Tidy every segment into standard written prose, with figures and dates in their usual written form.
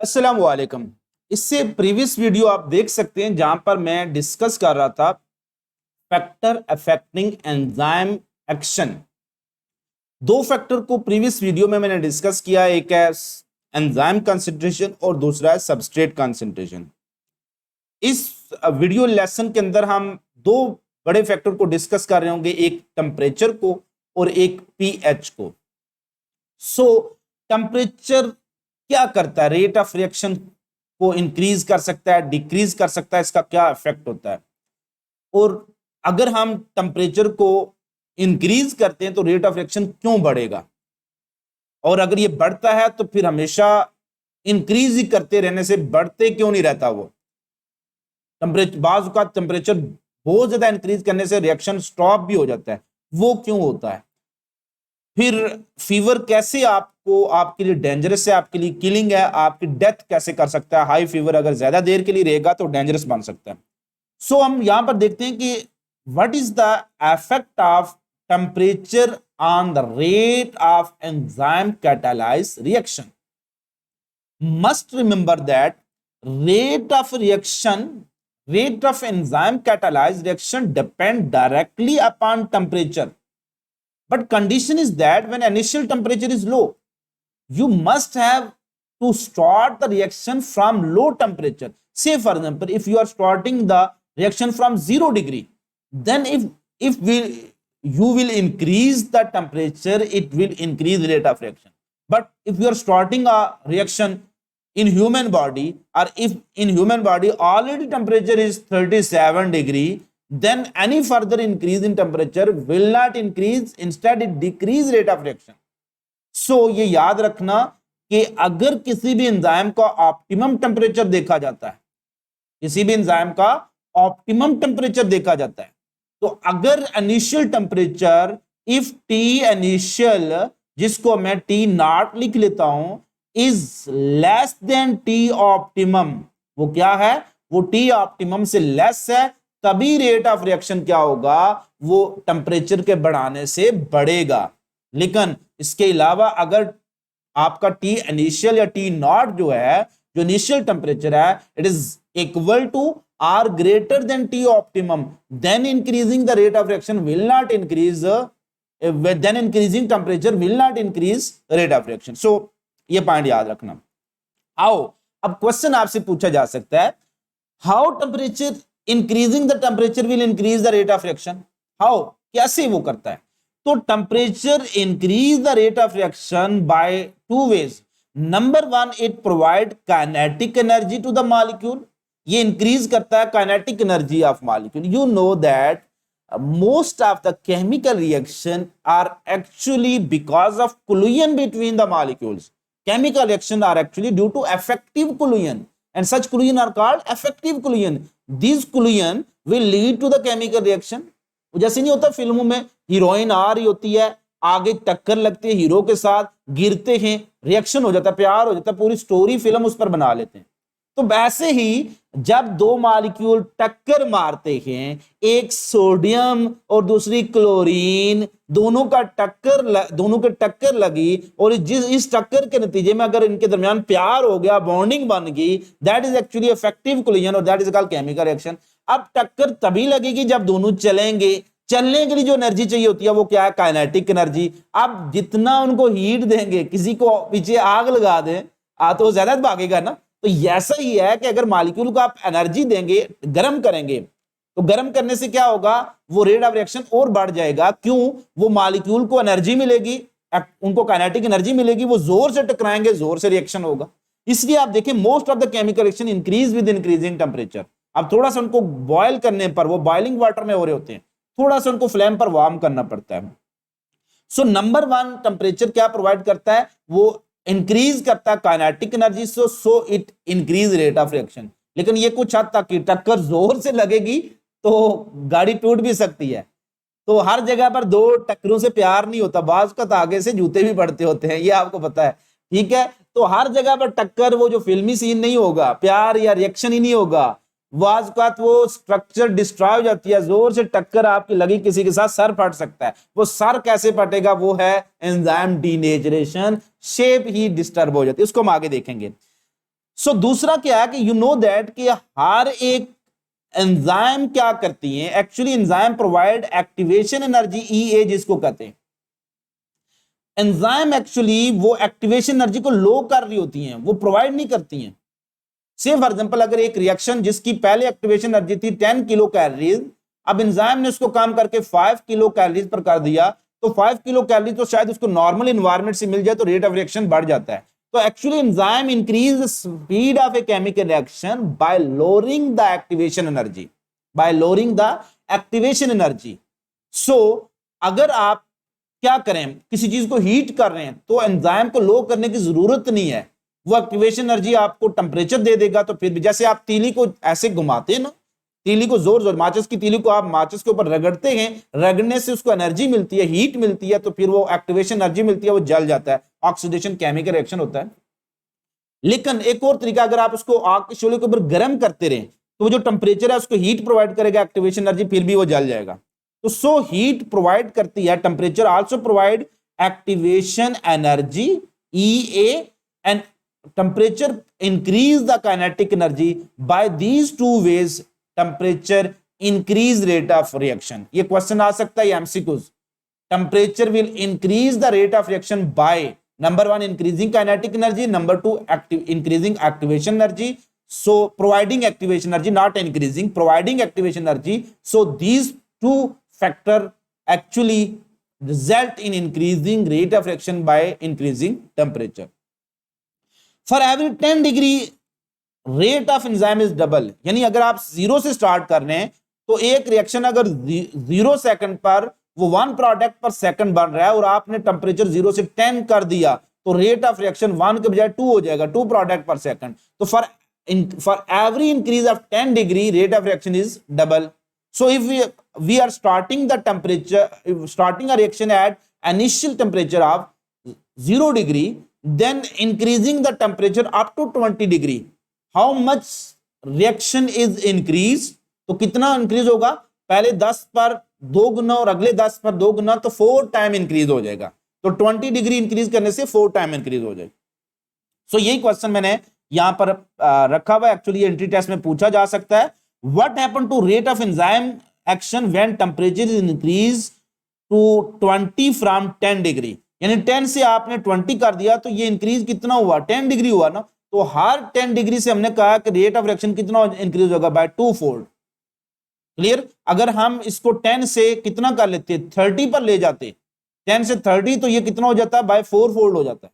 अस्सलाम वालेकुम। इससे प्रीवियस वीडियो आप देख सकते हैं जहां पर मैं डिस्कस कर रहा था फैक्टर अफेक्टिंग एंजाइम एक्शन। दो फैक्टर को प्रीवियस वीडियो में मैंने डिस्कस किया, एक है एंजाइम कंसंट्रेशन और दूसरा है सबस्ट्रेट कंसंट्रेशन। इस वीडियो लेसन के अंदर हम दो बड़े फैक्टर को डिस्कस कर रहे होंगे, एक टेम्परेचर को और एक पीएच को। टेम्परेचर क्या करता है? रेट ऑफ रिएक्शन को इंक्रीज कर सकता है, डिक्रीज कर सकता है, इसका क्या इफेक्ट होता है? और अगर हम टेम्परेचर को इंक्रीज करते हैं तो रेट ऑफ रिएक्शन क्यों बढ़ेगा? और अगर ये बढ़ता है तो फिर हमेशा इंक्रीज ही करते रहने से बढ़ते क्यों नहीं रहता? वो टेम्परेचर बाज का टेम्परेचर बहुत ज्यादा इंक्रीज करने से रिएक्शन स्टॉप भी हो जाता है, वो क्यों होता है? फिर फीवर कैसे आपको आपके लिए डेंजरस है, आपके लिए किलिंग है, आपकी डेथ कैसे कर सकता है? हाई फीवर अगर ज्यादा देर के लिए रहेगा तो डेंजरस बन सकता है। हम यहां पर देखते हैं कि what is the effect of temperature on the rate of enzyme catalyse reaction. Must remember that rate of reaction rate of enzyme catalyzed reaction depend directly upon temperature, but condition is that when initial temperature is low, you must have to start the reaction from low temperature. Say for example, if you are starting the reaction from 0 degree, then if you will increase the temperature, it will increase the rate of reaction. But if you are starting a reaction in human body, or if in human body already temperature is 37 degree, then any further increase in temperature will not increase, instead it decrease rate of reaction. ये याद रखना कि अगर किसी भी enzyme का optimum temperature देखा जाता है, किसी भी एंजाइम का ऑप्टिमम टेम्परेचर देखा जाता है, तो अगर initial temperature if T initial, जिसको मैं टी नॉट लिख लेता हूं, is less than T optimum, वो क्या है? वो टी ऑप्टिमम से लेस है, तभी रेट ऑफ रिएक्शन क्या होगा? वो टेम्परेचर के बढ़ाने से बढ़ेगा। लेकिन इसके अलावा अगर आपका टी इनिशियल या टी नॉट जो है, जो इनिशियल टेम्परेचर है, it is equal to or greater than T optimum, then increasing the rate of reaction will not increase, then increasing temperature will not increase rate of reaction. ये point याद रखना। आओ अब question आपसे पूछा जा सकता है, how temperature increasing the temperature will increase the rate of reaction? How, कैसे वो करता है? तो temperature increase the rate of reaction by two ways. Number one, it provide kinetic energy to the molecule. ये इंक्रीज करता है kinetic energy of molecule. You know that most of the chemical reaction are actually because of collision between the molecules. Chemical reaction are actually due to effective collision, and such collision are called effective collision. These collision will lead to the chemical reaction. जैसे नहीं होता फिल्मों में, heroine आ रही होती है, आगे टक्कर लगती है हीरो के साथ, गिरते हैं, रिएक्शन हो जाता है, प्यार हो जाता है, पूरी स्टोरी फिल्म उस पर बना लेते हैं। तो वैसे ही जब दो मॉलिक्यूल टक्कर मारते हैं, एक सोडियम और दूसरी क्लोरीन, दोनों के टक्कर लगी, और इस टक्कर के नतीजे में अगर इनके दरमियान प्यार हो गया, बॉन्डिंग बन गई, that is actually effective collision और that is called chemical reaction. अब टक्कर तभी लगेगी जब दोनों चलेंगे। चलने के लिए जो एनर्जी चाहिए होती है वो क्या है? Kinetic energy. अब जितना उनको हीट देंगे, किसी को पीछे आग लगा दें तो ज्यादा भागेगा ना। तो ऐसा ही है कि अगर मॉलिक्यूल को आप एनर्जी देंगे, गर्म करेंगे, तो गर्म करने से क्या होगा? वो रेट ऑफ रिएक्शन और बढ़ जाएगा। क्यों? वो मॉलिक्यूल को एनर्जी मिलेगी, उनको काइनेटिक एनर्जी मिलेगी, वो जोर से टकराएंगे, जोर से रिएक्शन होगा। इसलिए आप देखें, most of the chemical reaction increase with increasing temperature. अब थोड़ा सा उनको बॉयल करने पर, वो बॉइलिंग वाटर में हो रहे होते हैं, थोड़ा सा उनको फ्लेम पर वार्म करना पड़ता है। नंबर वन, टेम्परेचर क्या प्रोवाइड करता है? वो इंक्रीज करता है kinetic energy, so it increase rate of reaction. लेकिन ये कुछ हद तक की, टक्कर जोर से लगेगी तो गाड़ी टूट भी सकती है। तो हर जगह पर दो टक्करों से प्यार नहीं होता, बाज का आगे से जूते भी पड़ते होते हैं, ये आपको पता है, ठीक है? तो हर जगह पर टक्कर, वो जो फिल्मी सीन नहीं होगा, प्यार या रिएक्शन ही नहीं होगा। वाज का वो स्ट्रक्चर डिस्ट्रॉय हो जाती है, जोर से टक्कर आपकी लगी किसी के साथ, सर फट सकता है। वो सर कैसे फटेगा? वो है एंजाइम डीनेचरेशन, शेप ही डिस्टर्ब हो जाती है, उसको हम आगे देखेंगे। सो दूसरा क्या है कि यू नो दैट कि हर एक एंजाइम क्या करती है, actually enzyme provide activation energy E A जिसको कहते हैं। एंजाइम एक्चुअली वो एक्टिवेशन एनर्जी को लो कर रही होती हैं, वो प्रोवाइड नहीं करती हैं। से फॉर एग्जांपल अगर एक रिएक्शन जिसकी पहले एक्टिवेशन एनर्जी थी 10 किलो कैलोरीज, अब एंजाइम ने उसको काम करके 5 किलो कैलोरीज पर कर दिया, तो 5 किलो कैलोरी तो शायद उसको नॉर्मल एनवायरनमेंट से मिल जाए तो रेट ऑफ रिएक्शन बढ़ जाता है। तो actually enzyme increase the speed of a chemical reaction by lowering the activation energy, by lowering the activation energy. So अगर आप क्या करें, किसी चीज को हीट कर रहे हैं तो एंजाइम को लो करने की जरूरत नहीं है, वो एक्टिवेशन एनर्जी आपको टेम्परेचर दे देगा। तो फिर भी जैसे आप तीली को ऐसे घुमाते हैं ना, तीली को जोर जोर, माचिस की तीली को आप माचिस के ऊपर रगड़ते हैं, रगड़ने से उसको एनर्जी मिलती है, हीट मिलती है, तो फिर वो एक्टिवेशन एनर्जी मिलती है, वो जल जाता है, ऑक्सीडेशन केमिकल रिएक्शन होता है। लेकिन एक और तरीका, अगर आप उसको आग के शोले के ऊपर गर्म करते रहे तो वो जो टेम्परेचर है उसको हीट प्रोवाइड करेगा, एक्टिवेशन एनर्जी, फिर भी वो जल जाएगा। तो सो हीट प्रोवाइड करती है, temperature also provide activation energy EA, and temperature increase the kinetic energy. By these two ways temperature increase rate of reaction. ये क्वेश्चन आ सकता है MCQs. temperature will increase the rate of reaction by number 1 increasing kinetic energy, number 2 increasing activation energy. So providing activation energy, not increasing, providing activation energy. So these two factor actually result in increasing rate of reaction by increasing temperature. For every 10 degree rate of enzyme is double, यानी अगर आप 0 से start कर रहे हैं तो एक reaction अगर 0 सेकंड पर वो 1 प्रोडक्ट पर सेकंड बन रहा है और आपने टेम्परेचर 0 से 10 कर दिया तो रेट ऑफ रिएक्शन 1 के बजाय 2 हो जाएगा, 2 प्रोडक्ट पर सेकंड। तो for every increase of 10 degree rate of reaction is double. So if we are starting the temperature, starting a reaction at initial temperature of 0 degree, then increasing the temperature up to 20 degree, how much reaction is increased? तो कितना increase होगा, पहले 10 पर 2 गुना और अगले 10 पर 2 गुना, तो 4 time increase हो जाएगा। तो 20 डिग्री इंक्रीज करने से 4 टाइम इंक्रीज हो जाएगा। सो यही क्वेश्चन मैंने यहां पर रखा हुआ है, एक्चुअली एंट्री टेस्ट में पूछा जा सकता है। What happen to rate of enzyme action when temperature is increase to 20 from 10 degree, यानी 10 से आपने 20 कर दिया तो ये इंक्रीज कितना हुआ, 10 डिग्री हुआ ना। तो हर 10 डिग्री से हमने कहा कि रेट ऑफ रिएक्शन कितना इंक्रीज होगा, बाय 2 फोल्ड। क्लियर? अगर हम इसको 10 से कितना कर लेते, 30 पर ले जाते, 10 से 30, तो ये कितना हो जाता है, बाय 4 फोल्ड हो जाता है।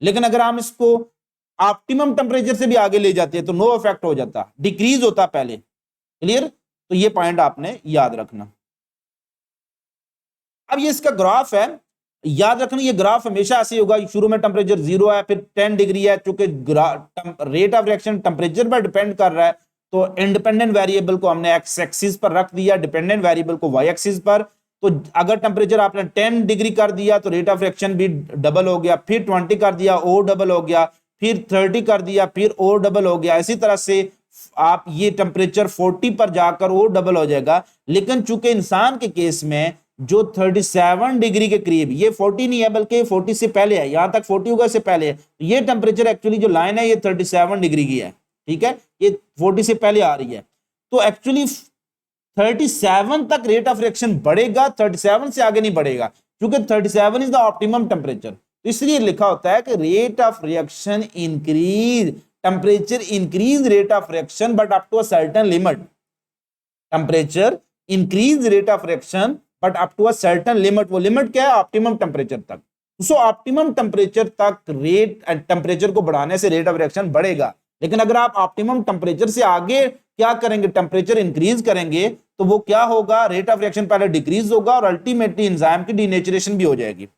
लेकिन अगर हम इसको ऑप्टिमम टेम्परेचर से भी आगे ले जाते हैं तो नो इफेक्ट हो जाता, डिक्रीज होता पहले। क्लियर? तो ये पॉइंट आपने याद रखना। अब ये इसका ग्राफ है, याद रखना ये ग्राफ हमेशा ऐसे होगा, शुरू में टेम्परेचर 0 है, फिर 10 डिग्री है, क्योंकि रेट ऑफ रिएक्शन टेम्परेचर पर डिपेंड कर रहा है। तो इंडिपेंडेंट वेरिएबल को हमने एक्स एक्सिस पर रख दिया, डिपेंडेंट वेरिएबल को वाई एक्सिस पर। तो अगर टेम्परेचर आपने 10 डिग्री कर दिया तो रेट ऑफ रिएक्शन भी डबल हो गया, फिर 20 कर दिया और डबल हो गया, फिर 30 कर दिया फिर और डबल हो गया। इसी तरह से आप ये टेम्परेचर 40 पर जाकर और डबल हो जाएगा। लेकिन चूंकि इंसान के केस में जो 37 डिग्री के करीब, ये 40 नहीं है बल्कि 40 से पहले है, यहां तक 40 होगा इससे पहले है, तो ये टेम्परेचर एक्चुअली जो लाइन है ये 37 डिग्री की है, ठीक है, ये 40 से पहले आ रही है। तो एक्चुअली 37 तक रेट ऑफ रिएक्शन बढ़ेगा, 37 से आगे नहीं बढ़ेगा, क्योंकि 37 इज द ऑप्टिमम टेम्परेचर। तो इसलिए लिखा होता है कि rate of reaction increase, temperature increase rate of reaction but up to a certain limit. Temperature increase rate of reaction but up to a certain limit. वो लिमिट क्या है, optimum temperature तक। सो ऑप्टिमम टेम्परेचर तक rate, temperature को बढ़ाने से rate of reaction बढ़ेगा। लेकिन अगर आप ऑप्टिमम टेम्परेचर से आगे क्या करेंगे, टेम्परेचर इंक्रीज करेंगे, तो वो क्या होगा, रेट ऑफ रिएक्शन पहले डिक्रीज होगा और अल्टीमेटली एंजाइम की डीनेचरेशन भी हो जाएगी।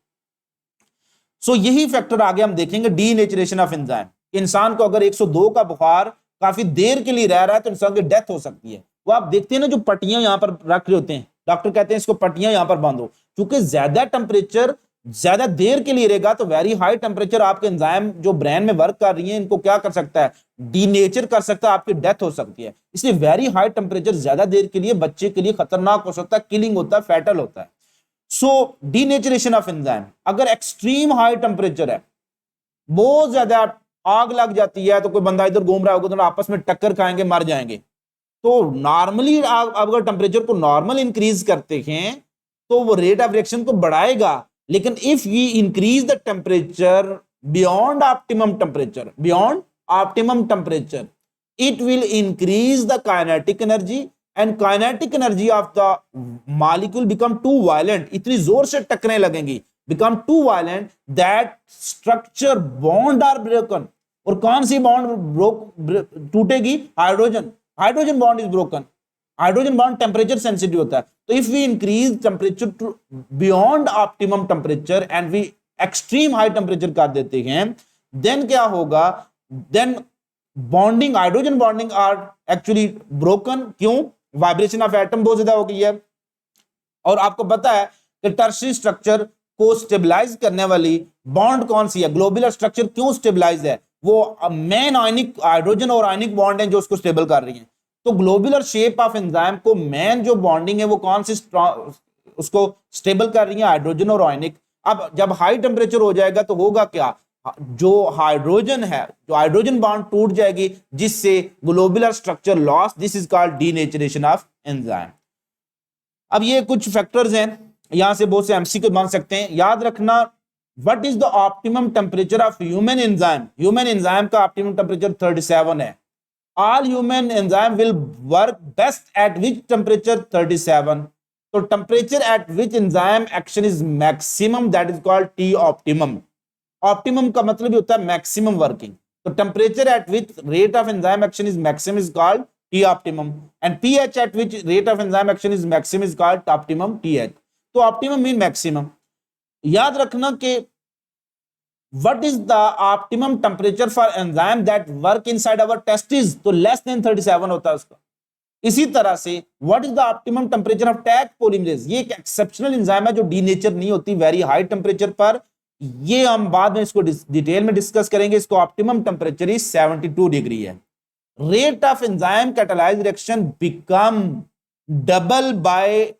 सो यही फैक्टर आगे हम देखेंगे, डीनेचरेशन ऑफ एंजाइम। इंसान को अगर 102 का बुखार काफी देर के लिए रह रहा है तो इंसान की डेथ हो सकती है। वो आप देखते हैं ना, जो पट्टियां यहां पर रख रहे होते हैं, डॉक्टर कहते हैं इसको पट्टियां यहां पर बांधो, क्योंकि ज्यादा टेम्परेचर ज्यादा देर के लिए रहेगा तो वेरी हाई टेम्परेचर आपके एंजाइम जो ब्रेन में वर्क कर रही है इनको क्या कर सकता है, डीनेचर कर सकता है, आपकी डेथ हो सकती है। इसलिए वेरी हाई टेम्परेचर ज्यादा देर के लिए बच्चे के लिए खतरनाक हो सकता है, किलिंग होता है, फैटल होता है। सो डीनेचरेशन ऑफ एंजाइम, अगर एक्सट्रीम हाई टेम्परेचर है, बहुत ज्यादा आग लग जाती है तो कोई बंदा इधर घूम रहा होगा तो आपस में टक्कर खाएंगे, मर जाएंगे। तो नॉर्मली आप अगर टेम्परेचर को नॉर्मल इंक्रीज करते हैं तो वो रेट ऑफ रिएक्शन को बढ़ाएगा, लेकिन if we increase the temperature beyond optimum temperature it will increase the kinetic energy and kinetic energy of the molecule become too violent, इतनी जोर से टकराने लगेंगी, become too violent that structure bond are broken। और कौन सी bond टूटेगी? Hydrogen bond is broken. Hydrogen bond temperature sensitive होता है। तो if we increase temperature to beyond optimum temperature and we extreme high temperature कर देते हैं, देन क्या होगा? Then bonding, hydrogen bonding are actually broken. क्यों? वाइब्रेशन ऑफ एटम बहुत ज्यादा हो गई है। और आपको पता है कि टर्शियरी स्ट्रक्चर को स्टेबलाइज करने वाली बॉन्ड कौन सी है? ग्लोबुलर स्ट्रक्चर क्यों स्टेबलाइज है? वो मेन आयनिक हाइड्रोजन और आयनिक बॉन्ड है जो उसको स्टेबल कर रही है। तो ग्लोबुलर शेप ऑफ एंजाइम को मेन जो बॉन्डिंग है वो कौन सी उसको स्टेबल कर रही है? हाइड्रोजन और आयनिक। अब जब हाई टेम्परेचर हो जाएगा तो होगा क्या? जो हाइड्रोजन है, जो हाइड्रोजन बॉन्ड टूट जाएगी जिससे globular structure loss, this is called denaturation of enzyme. अब ये कुछ फैक्टर्स हैं, यहां से बहुत से एमसीक्यू बन सकते हैं। याद रखना, what is the optimum temperature of human enzyme? Human enzyme का ऑप्टिमम टेम्परेचर 37 है। All human enzyme will work best eight which temperature? 37। तो temperature at which enzyme action is maximum, that is called T optimum. Optimum का मतलब होता है maximum working. तो temperature at which rate of enzyme action is maximum is called T optimum, and pH eight which rate of enzyme action is maximum is called optimum टीएच। तो optimum mean maximum. याद रखना कि what is the optimum temperature for enzyme that work inside our testis? तो less than 37 होता है उसका। इसी तरह से what is the optimum temperature of Taq polymerase? ये एक एक्सेप्शनल एंजाइम है जो डीनेचर नहीं होती वेरी हाई टेम्परेचर पर। ये हम बाद में इसको डिटेल में डिस्कस करेंगे। इसको ऑप्टिमम टेम्परेचर इज 72 डिग्री है। Rate of enzyme catalyse reaction become double by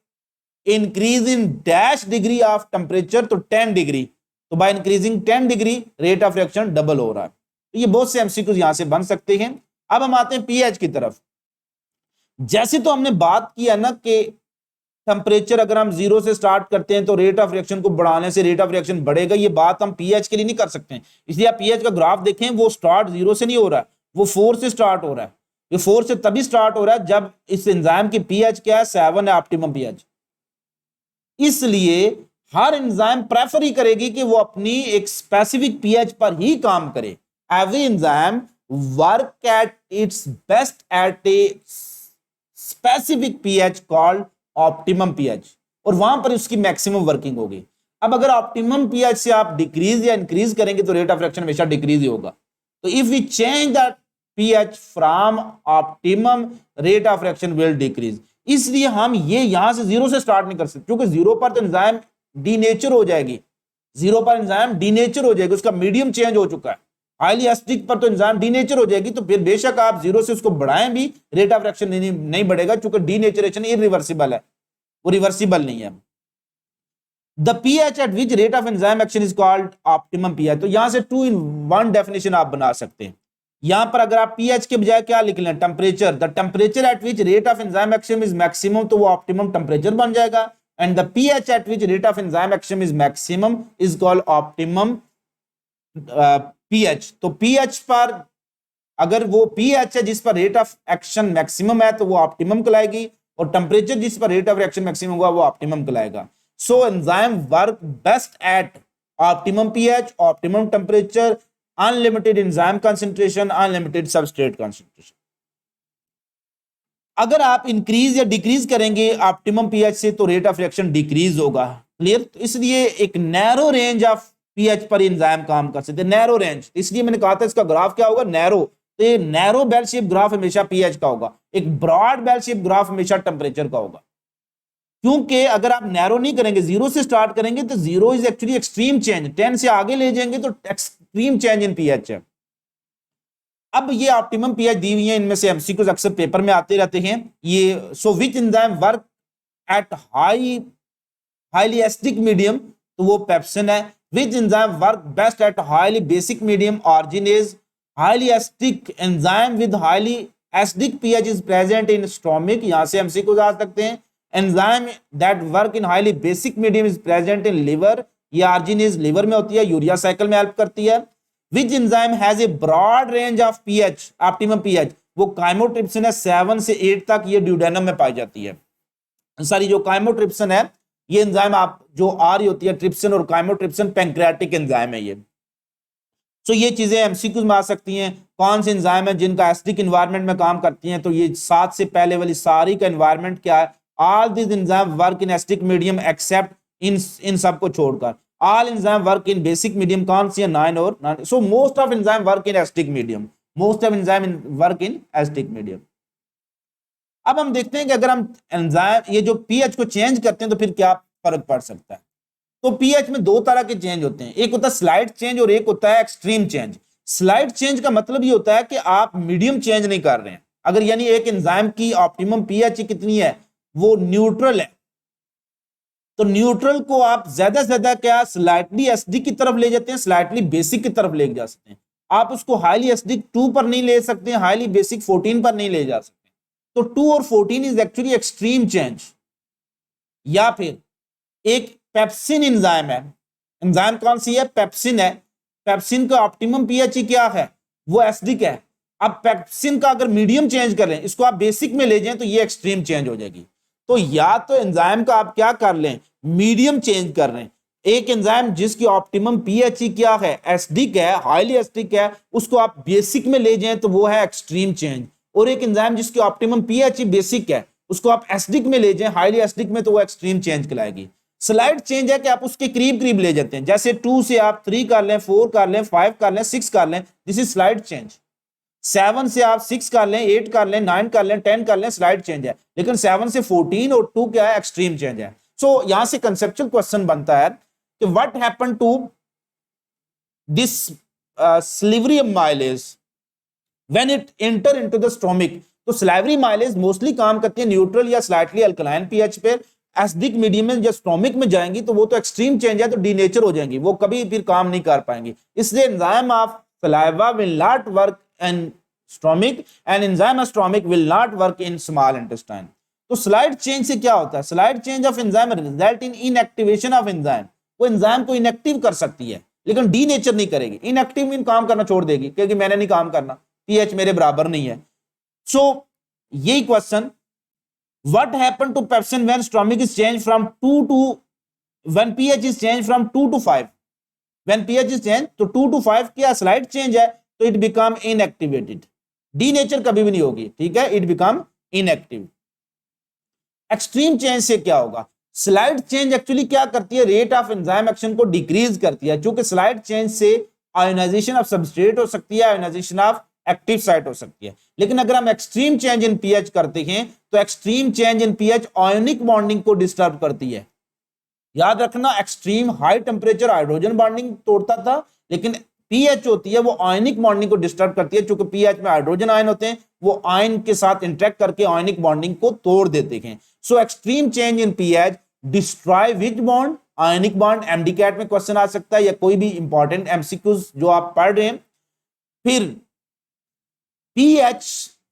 increase in dash degree of temperature, तो 10 डिग्री। तो by increasing 10 degree rate of reaction double हो रहा है। तो ये बहुत से एमसीक्यूज यहां से बन सकते हैं। अब हम आते हैं पीएच की तरफ। जैसे तो हमने बात किया ना कि टेम्परेचर अगर हम 0 से स्टार्ट करते हैं तो रेट ऑफ रिएक्शन को बढ़ाने से रेट ऑफ रिएक्शन बढ़ेगा। ये बात हम पीएच के लिए नहीं कर सकते हैं। इसलिए आप पीएच का ग्राफ देखें, वो स्टार्ट 0 से नहीं हो रहा है, वो 4 से स्टार्ट हो रहा है। ये 4 से तभी स्टार्ट हो रहा है जब इस एंजाइम की पीएच क्या है? 7 है, ऑप्टिमम पीएच। इसलिए हर एंजाइम प्रेफर ही करेगी कि वो अपनी एक स्पेसिफिक पीएच पर ही काम करे। Every enzyme work at its best at a specific pH called optimum pH, और वहां पर उसकी मैक्सिमम वर्किंग होगी। अब अगर ऑप्टिमम पीएच से आप डिक्रीज या इंक्रीज करेंगे तो रेट ऑफ रिएक्शन हमेशा डिक्रीज ही होगा। तो if we change that pH from optimum, rate of reaction will decrease. इसलिए हम ये यहां से 0 से स्टार्ट नहीं कर सकते, क्योंकि 0 पर तो एंजाइम डीनेचर हो जाएगी। 0 पर एंजाइम डीनेचर हो जाएगी, उसका मीडियम चेंज हो चुका है। हाईली एसिडिक पर तो एंजाइम डीनेचर हो जाएगी, तो फिर बेशक आप 0 से उसको बढ़ाएं भी रेट ऑफ रिएक्शन नहीं बढ़ेगा, क्योंकि डीनेचरेशन इरिवर्सिबल है, वो रिवर्सिबल नहीं है। The pH eight which rate of enzyme action is called optimum pH. तो यहां से 2 in 1 डेफिनेशन आप बना सकते हैं। यहां पर अगर आप पीएच के बजाय क्या लिख लें? Temperature. The temperature at which rate of enzyme action is maximum, तो वो ऑप्टिमम टेम्परेचर बन जाएगा। And the pH eight which rate of enzyme action is maximum is called optimum pH. तो पीएच पर अगर वो पीएच है जिस पर रेट ऑफ एक्शन मैक्सिमम है तो वो ऑप्टिमम कहलाएगी, और टेम्परेचर जिस पर रेट ऑफ रिएक्शन मैक्सिमम होगा वो ऑप्टिमम कहलाएगा। So enzyme work best eight optimum pH, optimum temperature, unlimited enzyme concentration, unlimited substrate concentration. अगर आप इंक्रीज या डिक्रीज करेंगे ऑप्टिमम पीएच से तो रेट ऑफ रिएक्शन डिक्रीज होगा। क्लियर? तो इसलिए एक नैरो रेंज ऑफ पीएच पर एंजाइम काम कर सकते हैं, नैरो रेंज। इसलिए मैंने कहा था इसका ग्राफ क्या होगा? नैरो। तो ये नैरो बेल शेप ग्राफ हमेशा पीएच का होगा, एक ब्रॉड बेल शेप ग्राफ हमेशा टेम्परेचर का होगा। क्योंकि अगर आप नैरो नहीं करेंगे, 0 से स्टार्ट करेंगे तो 0 इज एक्चुअली एक्सट्रीम चेंज, 10 से आगे ले जाएंगे तो एक्सट्रीम चेंज इन पीएच है। अब ये ऑप्टिमम पीएच दी हुई है, इनमें से एमसीक्यूज अक्सर पेपर में आते रहते हैं। ये so which enzyme work at highly acidic medium, तो वो पेप्सिन है। Which enzyme work best at highly basic medium, arginase. Highly acidic enzyme with highly acidic pH is present in stomach, यहां से एमसीक्यूज आ सकते हैं। Enzyme that work in highly basic medium is present in liver, ये arginase liver में होती है, urea cycle में हेल्प करती है। Which enzyme has a broad range of pH, optimum pH, वो काइमोट्रिप्सिन है 7 से 8 तक, ये ड्यूडेनम में पाई जाती है। सारी जो काइमोट्रिप्सिन है ये एंजाइम आप जो आ रही होती है ट्रिप्सिन और काइमोट्रिप्सिन पैंक्रियाटिक एंजाइम है ये। तो ये चीजें एमसीक्यूज में आ सकती हैं। कौन सी एंजाइम है जिनका एसिडिक एनवायरनमेंट में काम करती हैं, तो ये 7 से पहले वाली सारी का एनवायरनमेंट क्या है, all this enzyme work in acidic medium accept इन सब को छोड़कर, all enzyme work in basic medium, कौन सी है 9 और 9। So most of enzyme work in acidic medium, most of enzyme work in acidic medium. अब हम देखते हैं कि अगर हम एंजाइम ये जो पीएच को चेंज करते हैं तो फिर क्या फर्क पड़ सकता है। तो पीएच में दो तरह के चेंज होते हैं, एक होता है स्लाइड चेंज और एक होता है एक्सट्रीम चेंज। स्लाइड चेंज का मतलब ये होता है कि आप मीडियम चेंज नहीं कर रहे हैं, अगर यानी एक एंजाइम की ऑप्टिमम पीएच कितनी है, वो न्यूट्रल है, तो न्यूट्रल को आप ज्यादा से ज्यादा क्या स्लाइटली एसिडिक की तरफ ले जाते हैं, स्लाइटली बेसिक की तरफ ले जा सकते हैं। आप उसको हाईली एसिडिक 2 पर नहीं ले सकते, हाईली बेसिक 14 पर नहीं ले जा सकते। तो 2 और 14 इज एक्चुअली एक्सट्रीम चेंज। या फिर एक पेप्सिन एंजाइम है, एंजाइम कौन सी है, पेप्सिन है, पेप्सिन का ऑप्टिमम पीएच क्या है, वो एसिडिक है। अब पेप्सिन का अगर मीडियम चेंज कर लें, इसको आप बेसिक में ले जाएं तो ये एक्सट्रीम चेंज हो जाएगी। तो या तो एंजाइम का आप क्या कर लें, मीडियम चेंज कर रहे हैं। एक एंजाइम जिसकी ऑप्टिमम पीएच क्या है, एसिडिक है, हाईली एसिडिक है, उसको आप बेसिक में ले जाएं तो वो है एक्सट्रीम चेंज। और एक एंजाइम जिसकी ऑप्टिमम पीएच बेसिक है, उसको आप एसिडिक में ले जाएं, हाईली एसिडिक में, तो वो एक्सट्रीम चेंज कहलाएगी। स्लाइड चेंज है कि आप उसके करीब करीब ले जाते हैं, जैसे 2 से आप 3 कर लें, 4 कर लें, 5 कर लें, 6 कर लें, दिस इज स्लाइड चेंज। 7 से आप 6 कर लें, 8 कर लें, 9 कर लें, 10 कर लें, स्लाइड चेंज है। लेकिन 7 से 14 और 2 क्या है, एक्सट्रीम चेंज है। सो यहां से कंसेप्चुअल क्वेश्चन बनता है कि what happen to this salivary amylase when it enter into the stomach. तो स्लाइवरी माइलेज मोस्टली काम करती है न्यूट्रल या स्लाइटली अल्कलाइन पीएच पे। एसिडिक मीडियम में जब स्टोमिक में जाएंगी तो वो तो एक्सट्रीम चेंज है, तो डीनेचर हो जाएंगी, वो कभी फिर काम नहीं कर पाएंगी। इसलिए enzyme of saliva will not work in stomach and enzyme of stomach will not work in small intestine. तो स्लाइड चेंज से क्या होता है, slide change of enzyme result in inactivation of enzyme. वो एंजाइम को इनएक्टिव कर सकती है लेकिन डीनेचर नहीं करेगी। इनएक्टिव मीन काम करना छोड़ देगी, क्योंकि मैंने नहीं काम करना, पीएच मेरे बराबर नहीं है। सो यही question, what happened to pepsin when stomach is changed from 2 to when pH is changed from 2 to 5? when pH is changed तो 2 to 5 क्या स्लाइड चेंज है, तो इट बिकम इनएक्टिवेटेड, डीनेचर कभी भी नहीं होगी, ठीक है, it become inactive. Extreme change से क्या होगा, स्लाइड चेंज एक्चुअली क्या करती है, रेट ऑफ एंजाइम एक्शन को डिक्रीज करती है। क्योंकि स्लाइड चेंज से आयोनाइजेशन ऑफ सबस्ट्रेट हो सकती है, आयोनाइजेशन ऑफ एक्टिव साइट हो सकती है। लेकिन अगर हम एक्सट्रीम चेंज इन पीएच करते हैं तो extreme change in pH ionic bonding को डिस्टर्ब करती है। याद रखना, extreme high temperature hydrogen bonding तोड़ता था, लेकिन पीएच होती है वो आयोनिक बॉन्डिंग को डिस्टर्ब करती है। क्योंकि पीएच में हाइड्रोजन आयन होते हैं, वो आयन के साथ इंटरेक्ट करके आयोनिक बॉन्डिंग को तोड़ देते हैं। सो extreme change in pH destroy which bond, ionic bond. MDCAT में क्वेश्चन आ सकता है या कोई भी इंपॉर्टेंट एमसीक्यूज जो आप पढ़ रहे हैं। फिर पीएच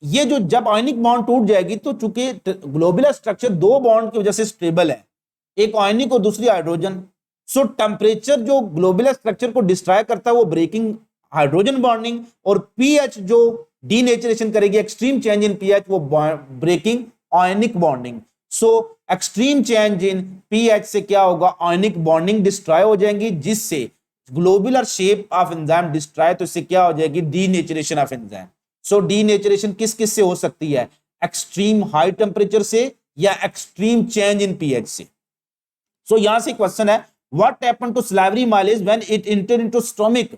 ये जो जब आयनिक बॉन्ड टूट जाएगी तो चूंकि ग्लोबुलर स्ट्रक्चर 2 बॉन्ड की वजह से स्टेबल है, एक आयनिक और दूसरी हाइड्रोजन। सो टेम्परेचर जो ग्लोबुलर स्ट्रक्चर को डिस्ट्रॉय करता है वो ब्रेकिंग हाइड्रोजन बॉन्डिंग, और पीएच जो डीनेचरेशन करेगी, एक्सट्रीम चेंज इन पीएच, वो breaking ionic bonding. So extreme change in pH से क्या होगा, आयनिक बॉन्डिंग डिस्ट्रॉय हो जाएंगी, जिससे globular shape of enzyme destroy, तो इससे क्या हो जाएगी, denaturation of enzyme. So denaturation किस किस से हो सकती है, एक्सट्रीम हाई टेम्परेचर से या एक्सट्रीम चेंज इन पीएच से। सो यहां से क्वेश्चन है, what happened to salivary amylase when it enter into stomach.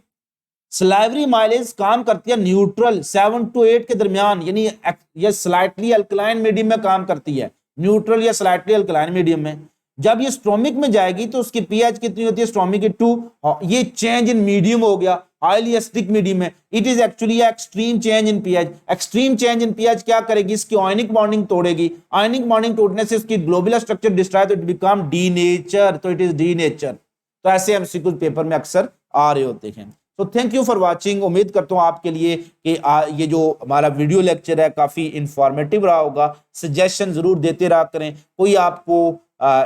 Salivary amylase काम करती है न्यूट्रल 7 to 8 के दरमियान, यानी ये स्लाइटली अल्कलाइन मीडियम में काम करती है, न्यूट्रल या स्लाइटली अल्कलाइन मीडियम में। जब ये स्टोमिक में जाएगी तो उसकी पीएच कितनी होती है, स्टोमिक की 2। ये चेंज इन मीडियम हो गया, हाईली एसिडिक मीडियम में, it is actually extreme change in pH. Extreme change in pH क्या करेगी, इसकी आयनिक बॉन्डिंग तोड़ेगी, आयनिक बॉन्डिंग तोड़ने से उसकी ग्लोबुलर स्ट्रक्चर डिस्ट्रॉय, तो इट बिकम डीनेचर, तो इट इज डीनेचर। तो ऐसे एमसीक्यू पेपर में अक्सर आ रहे होते हैं। तो थैंक यू फॉर वाचिंग। उम्मीद करता हूँ आपके लिए कि ये जो हमारा वीडियो लेक्चर है काफी इंफॉर्मेटिव रहा होगा। सजेशन जरूर देते रहा करें। कोई आपको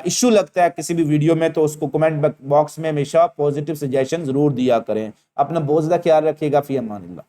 इश्यू लगता है किसी भी वीडियो में तो उसको कमेंट बॉक्स में हमेशा पॉजिटिव सजेशन जरूर दिया करें। अपना बहुत ज्यादा ख्याल रखिएगा। फी अमानिल्लाह।